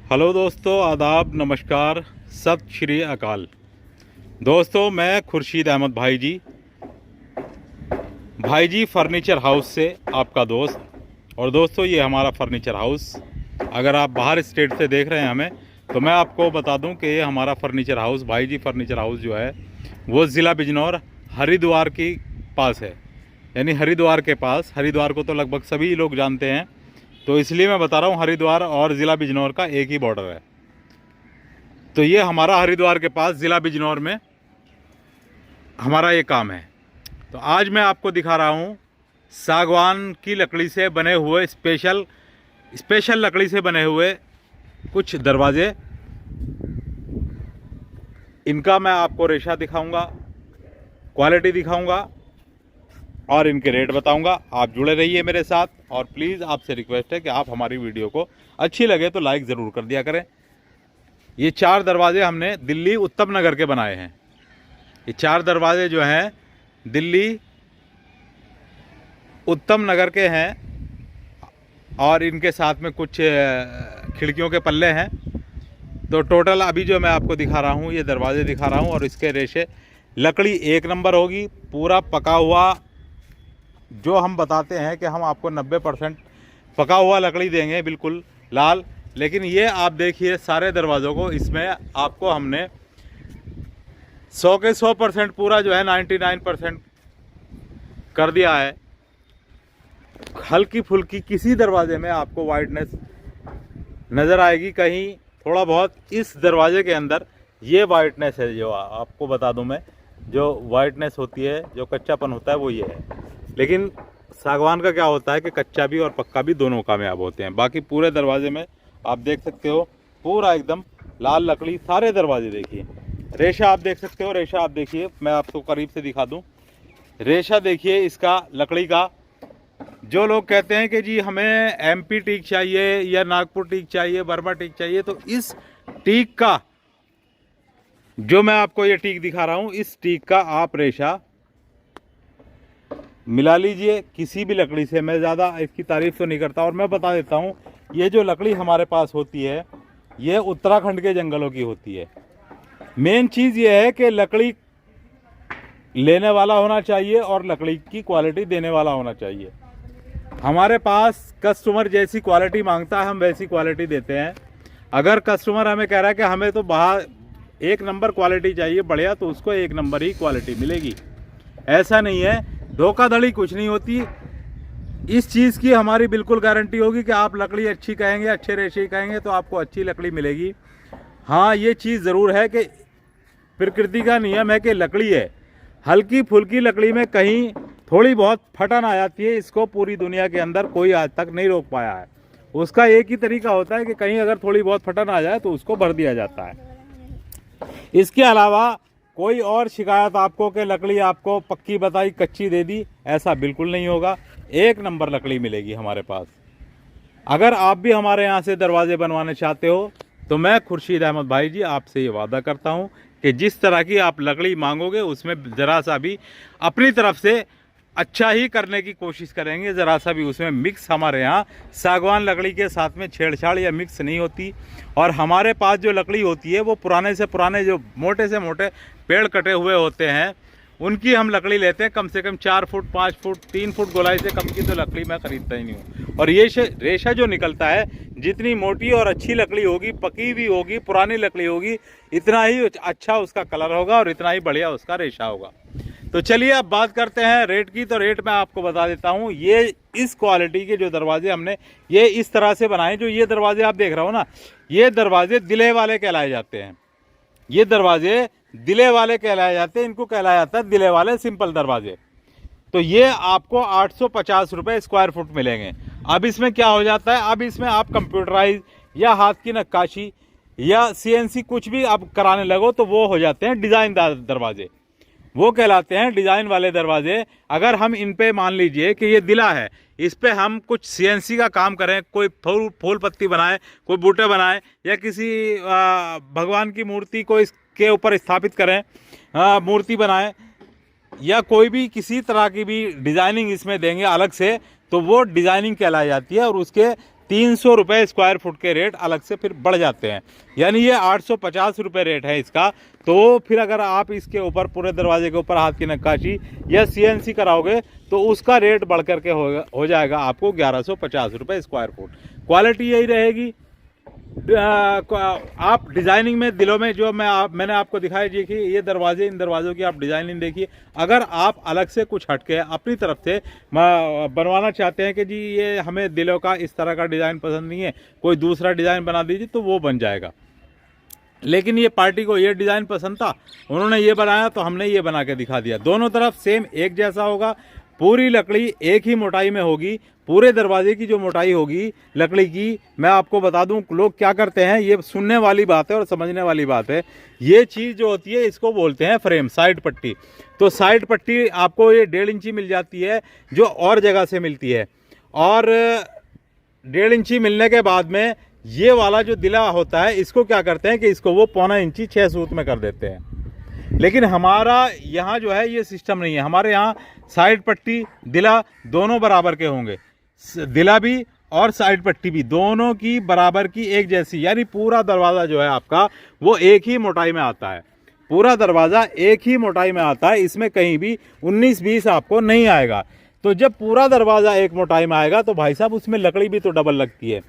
Hello दोस्तों, आदाब, नमस्कार, सत श्री अकाल। दोस्तों, मैं खुर्शीद अहमद भाई जी फर्नीचर हाउस से आपका दोस्त। और दोस्तों, ये हमारा फर्नीचर हाउस, अगर आप बाहर स्टेट से देख रहे हैं हमें, तो मैं आपको बता दूं कि ये हमारा फर्नीचर हाउस, भाई जी फर्नीचर हाउस जो है वो ज़िला बिजनौर हरिद्वार के पास है। यानी हरिद्वार के पास, हरिद्वार को तो लगभग सभी लोग जानते हैं, तो इसलिए मैं बता रहा हूँ हरिद्वार और ज़िला बिजनौर का एक ही बॉर्डर है। तो ये हमारा हरिद्वार के पास ज़िला बिजनौर में हमारा ये काम है। तो आज मैं आपको दिखा रहा हूँ सागवान की लकड़ी से बने हुए स्पेशल लकड़ी से बने हुए कुछ दरवाजे। इनका मैं आपको रेशा दिखाऊंगा, क्वालिटी दिखाऊंगा और इनके रेट बताऊंगा। आप जुड़े रहिए मेरे साथ, और प्लीज़ आपसे रिक्वेस्ट है कि आप हमारी वीडियो को अच्छी लगे तो लाइक ज़रूर कर दिया करें। ये 4 दरवाजे हमने दिल्ली उत्तम नगर के बनाए हैं। ये 4 दरवाजे जो हैं दिल्ली उत्तम नगर के हैं, और इनके साथ में कुछ खिड़कियों के पल्ले हैं। तो टोटल अभी जो मैं आपको दिखा रहा हूँ, ये दरवाजे दिखा रहा हूँ, और इसके रेशे, लकड़ी 1 नंबर होगी, पूरा पका हुआ। जो हम बताते हैं कि हम आपको 90% पका हुआ लकड़ी देंगे, बिल्कुल लाल। लेकिन ये आप देखिए सारे दरवाज़ों को, इसमें आपको हमने 100 के 100% पूरा जो है 99% कर दिया है। हल्की फुल्की किसी दरवाजे में आपको वाइटनेस नज़र आएगी, कहीं थोड़ा बहुत। इस दरवाजे के अंदर ये वाइटनेस है, जो आपको बता दूं मैं, जो वाइटनेस होती है, जो कच्चापन होता है, वो ये है। लेकिन सागवान का क्या होता है कि कच्चा भी और पक्का भी दोनों कामयाब होते हैं। बाकी पूरे दरवाजे में आप देख सकते हो पूरा एकदम लाल लकड़ी, सारे दरवाजे देखिए। रेशा आप देख सकते हो, रेशा आप देखिए, मैं आपको करीब से दिखा दूं। रेशा देखिए इसका, लकड़ी का। जो लोग कहते हैं कि जी हमें एमपी टीक चाहिए या नागपुर टीक चाहिए, बर्मा टीक चाहिए, तो इस टीक का, जो मैं आपको ये टीक दिखा रहा हूँ, इस टीक का आप रेशा मिला लीजिए किसी भी लकड़ी से। मैं ज़्यादा इसकी तारीफ तो नहीं करता, और मैं बता देता हूँ, ये जो लकड़ी हमारे पास होती है, ये उत्तराखंड के जंगलों की होती है। मेन चीज़ ये है कि लकड़ी लेने वाला होना चाहिए और लकड़ी की क्वालिटी देने वाला होना चाहिए। हमारे पास कस्टमर जैसी क्वालिटी मांगता है, हम वैसी क्वालिटी देते हैं। अगर कस्टमर हमें कह रहा है कि हमें तो बाहर 1 नंबर क्वालिटी चाहिए बढ़िया, तो उसको 1 नंबर ही क्वालिटी मिलेगी। ऐसा नहीं है, धोखाधड़ी कुछ नहीं होती। इस चीज़ की हमारी बिल्कुल गारंटी होगी कि आप लकड़ी अच्छी कहेंगे, अच्छे रेशे कहेंगे, तो आपको अच्छी लकड़ी मिलेगी। हाँ, ये चीज़ ज़रूर है कि प्रकृति का नियम है कि लकड़ी है, हल्की फुल्की लकड़ी में कहीं थोड़ी बहुत फटन आ जाती है। इसको पूरी दुनिया के अंदर कोई आज तक नहीं रोक पाया है। उसका एक ही तरीका होता है कि कहीं अगर थोड़ी बहुत फटन आ जाए तो उसको भर दिया जाता है। इसके अलावा कोई और शिकायत आपको कि लकड़ी आपको पक्की बताई, कच्ची दे दी, ऐसा बिल्कुल नहीं होगा। 1 नंबर लकड़ी मिलेगी हमारे पास। अगर आप भी हमारे यहाँ से दरवाजे बनवाने चाहते हो, तो मैं खुर्शीद अहमद भाई जी आपसे ये वादा करता हूँ कि जिस तरह की आप लकड़ी मांगोगे, उसमें ज़रा सा भी अपनी तरफ से अच्छा ही करने की कोशिश करेंगे। ज़रा सा भी उसमें मिक्स, हमारे यहाँ सागवान लकड़ी के साथ में छेड़छाड़ या मिक्स नहीं होती। और हमारे पास जो लकड़ी होती है, वो पुराने से पुराने, जो मोटे से मोटे पेड़ कटे हुए होते हैं, उनकी हम लकड़ी लेते हैं। कम से कम 4 फुट, 5 फुट, 3 फुट गोलाई से कम की तो लकड़ी मैं ख़रीदता ही नहीं हूँ। और ये रेशा जो निकलता है, जितनी मोटी और अच्छी लकड़ी होगी, पकी भी होगी, पुरानी लकड़ी होगी, इतना ही अच्छा उसका कलर होगा और इतना ही बढ़िया उसका रेशा होगा। तो चलिए अब बात करते हैं रेट की। तो रेट मैं आपको बता देता हूँ। ये इस क्वालिटी के जो दरवाजे हमने ये इस तरह से बनाए, जो ये दरवाजे आप देख रहे हो ना, ये दरवाजे दिले वाले कहलाए जाते हैं। ये दरवाजे दिले वाले कहलाए जाते हैं, इनको कहलाया जाता है दिले वाले सिंपल दरवाजे। तो ये आपको 850 रुपये स्क्वायर फुट मिलेंगे। अब इसमें क्या हो जाता है, अब इसमें आप कंप्यूटराइज या हाथ की नक्काशी या सीएनसी कुछ भी आप कराने लगो, तो वो हो जाते हैं डिज़ाइनदार दरवाजे, वो कहलाते हैं डिज़ाइन वाले दरवाजे। अगर हम इन पे मान लीजिए कि ये दिला है, इस पे हम कुछ सीएनसी का काम करें, कोई फूल पत्ती बनाए, कोई बूटे बनाए, या किसी भगवान की मूर्ति को इसके ऊपर स्थापित करें, मूर्ति बनाएं, या कोई भी किसी तरह की भी डिज़ाइनिंग इसमें देंगे अलग से, तो वो डिज़ाइनिंग कहलाई जाती है। और उसके 300 रुपये स्क्वायर फुट के रेट अलग से फिर बढ़ जाते हैं, यानी ये 850 रुपये रेट है इसका। तो फिर अगर आप इसके ऊपर पूरे दरवाजे के ऊपर हाथ की नक्काशी या CNC कराओगे तो उसका रेट बढ़ करके हो जाएगा आपको 1150 रुपये स्क्वायर फुट। क्वालिटी यही रहेगी। आप डिज़ाइनिंग में दिलों में जो मैंने आपको दिखाया जी कि ये दरवाजे, इन दरवाज़ों की आप डिज़ाइनिंग देखिए। अगर आप अलग से कुछ हटके अपनी तरफ से बनवाना चाहते हैं कि जी ये हमें दिलों का इस तरह का डिज़ाइन पसंद नहीं है, कोई दूसरा डिज़ाइन बना दीजिए, तो वो बन जाएगा। लेकिन ये पार्टी को ये डिज़ाइन पसंद था, उन्होंने ये बनाया तो हमने ये बना के दिखा दिया। दोनों तरफ सेम एक जैसा होगा, पूरी लकड़ी एक ही मोटाई में होगी। पूरे दरवाजे की जो मोटाई होगी लकड़ी की, मैं आपको बता दूं, लोग क्या करते हैं, ये सुनने वाली बात है और समझने वाली बात है। ये चीज़ जो होती है इसको बोलते हैं फ्रेम, साइड पट्टी। तो साइड पट्टी आपको ये 1.5 इंची मिल जाती है, जो और जगह से मिलती है। और 1.5 इंची मिलने के बाद में ये वाला जो दिला होता है, इसको क्या करते हैं कि इसको वो 1.25 इंची 6 सूत में कर देते हैं। लेकिन हमारा यहाँ जो है ये सिस्टम नहीं है। हमारे यहाँ साइड पट्टी दिला दोनों बराबर के होंगे, दिला भी और साइड पट्टी भी दोनों की बराबर की एक जैसी, यानी पूरा दरवाज़ा जो है आपका वो एक ही मोटाई में आता है। पूरा दरवाज़ा एक ही मोटाई में आता है, इसमें कहीं भी 19-20 आपको नहीं आएगा। तो जब पूरा दरवाज़ा एक मोटाई में आएगा तो भाई साहब उसमें लकड़ी भी तो डबल लगती है।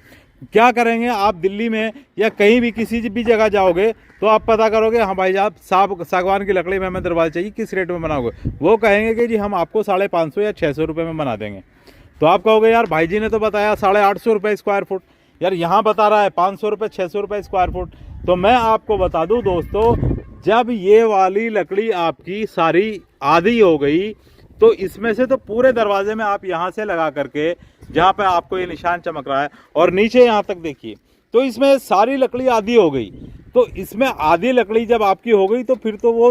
क्या करेंगे आप, दिल्ली में या कहीं भी किसी भी जगह जाओगे तो आप पता करोगे, हाँ भाई साहब सागवान की लकड़ी में हमें दरवाजा चाहिए, किस रेट में बनाओगे? वो कहेंगे कि जी हम आपको 550 या 600 रुपये में बना देंगे। तो आप कहोगे यार भाई जी ने तो बताया 850 रुपये स्क्वायर फुट, यार यहाँ बता रहा है 500 रुपये 600 रुपये स्क्वायर फुट। तो मैं आपको बता दूँ दोस्तों, जब ये वाली लकड़ी आपकी सारी आधी हो गई तो इसमें से तो पूरे दरवाजे में आप यहाँ से लगा करके, जहाँ पे आपको ये निशान चमक रहा है और नीचे यहाँ तक देखिए, तो इसमें सारी लकड़ी आधी हो गई। तो इसमें आधी लकड़ी जब आपकी हो गई तो फिर तो वो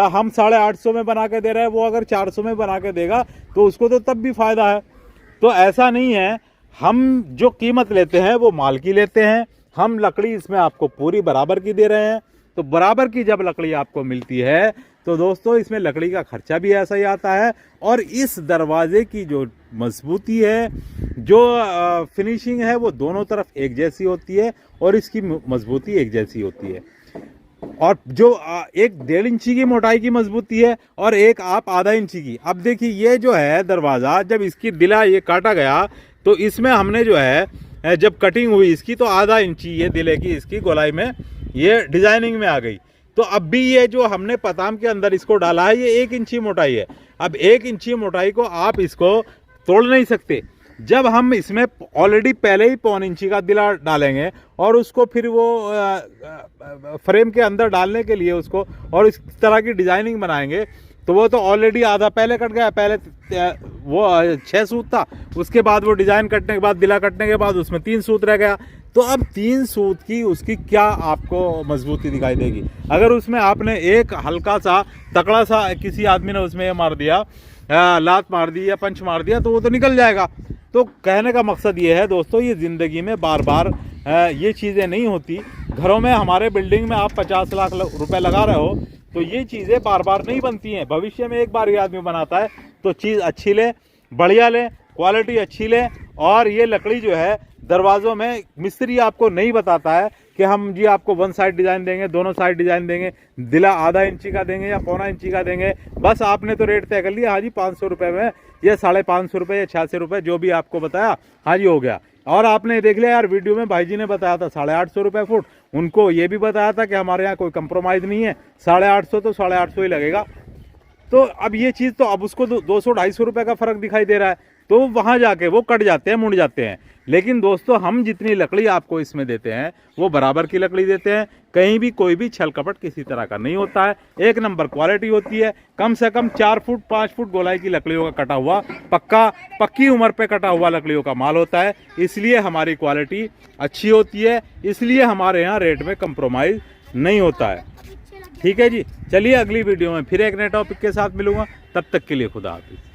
हम 850 में बना के दे रहे हैं, वो अगर 400 में बना के देगा तो उसको तो तब भी फायदा है। तो ऐसा नहीं है, हम जो कीमत लेते हैं वो माल की लेते हैं। हम लकड़ी इसमें आपको पूरी बराबर की दे रहे हैं। तो बराबर की जब लकड़ी आपको मिलती है तो दोस्तों इसमें लकड़ी का खर्चा भी ऐसा ही आता है, और इस दरवाजे की जो मजबूती है, जो फिनिशिंग है, वो दोनों तरफ एक जैसी होती है और इसकी मजबूती एक जैसी होती है। और जो एक 1.5 इंची की मोटाई की मजबूती है और एक आप आधा इंची की। अब देखिए ये जो है दरवाज़ा, जब इसकी दिला ये काटा गया तो इसमें हमने जो है जब कटिंग हुई इसकी तो आधा इंची ये दिले की इसकी गोलाई में ये डिजाइनिंग में आ गई। तो अब भी ये जो हमने पताम के अंदर इसको डाला है ये 1 इंची मोटाई है। अब 1 इंची मोटाई को आप इसको तोड़ नहीं सकते। जब हम इसमें ऑलरेडी पहले ही 1.25 इंची का दिला डालेंगे और उसको फिर वो फ्रेम के अंदर डालने के लिए उसको और इस तरह की डिजाइनिंग बनाएंगे तो वो तो ऑलरेडी आधा पहले कट गया। पहले वो 6 सूत था, उसके बाद वो डिजाइन कटने के बाद, दिला कटने के बाद उसमें 3 सूत रह गया। तो अब 3 सूत की उसकी क्या आपको मजबूती दिखाई देगी? अगर उसमें आपने एक हल्का सा तकड़ा सा किसी आदमी ने उसमें मार दिया, लात मार दी या पंच मार दिया, तो वो तो निकल जाएगा। तो कहने का मकसद ये है दोस्तों, ये ज़िंदगी में बार बार ये चीज़ें नहीं होती। घरों में हमारे बिल्डिंग में आप 50 लाख रुपए लगा रहे हो तो ये चीज़ें बार बार नहीं बनती हैं। भविष्य में एक बार ये आदमी बनाता है तो चीज़ अच्छी ले, बढ़िया ले, क्वालिटी अच्छी ले। और ये लकड़ी जो है दरवाज़ों में मिस्त्री आपको नहीं बताता है कि हम जी आपको 1 साइड डिज़ाइन देंगे, दोनों साइड डिज़ाइन देंगे, दिला आधा इंची का देंगे या 1.25 इंची का देंगे। बस आपने तो रेट तय कर लिया, हाँ जी 500 रुपये में या 550 रुपये या 86 रुपये, जो भी आपको बताया हाँ जी हो गया। और आपने देख लिया यार वीडियो में भाई जी ने बताया था 850 रुपये फुट, उनको ये भी बताया था कि हमारे यहाँ कोई कंप्रोमाइज़ नहीं है, 850 तो 850 ही लगेगा। तो अब ये चीज़ तो अब उसको 200-250 रुपये का फ़र्क दिखाई दे रहा है, तो वहाँ जाके वो कट जाते हैं, मुड़ जाते हैं। लेकिन दोस्तों हम जितनी लकड़ी आपको इसमें देते हैं वो बराबर की लकड़ी देते हैं। कहीं भी कोई भी छल कपट किसी तरह का नहीं होता है। एक नंबर क्वालिटी होती है। कम से कम 4 फुट 5 फुट गोलाई की लकड़ियों का कटा हुआ पक्की उम्र पे कटा हुआ लकड़ियों का माल होता है। इसलिए हमारी क्वालिटी अच्छी होती है, इसलिए हमारे यहाँ रेट में कंप्रोमाइज़ नहीं होता है। ठीक है जी, चलिए अगली वीडियो में फिर एक नए टॉपिक के साथ मिलूंगा। तब तक के लिए खुदा हाफिज़।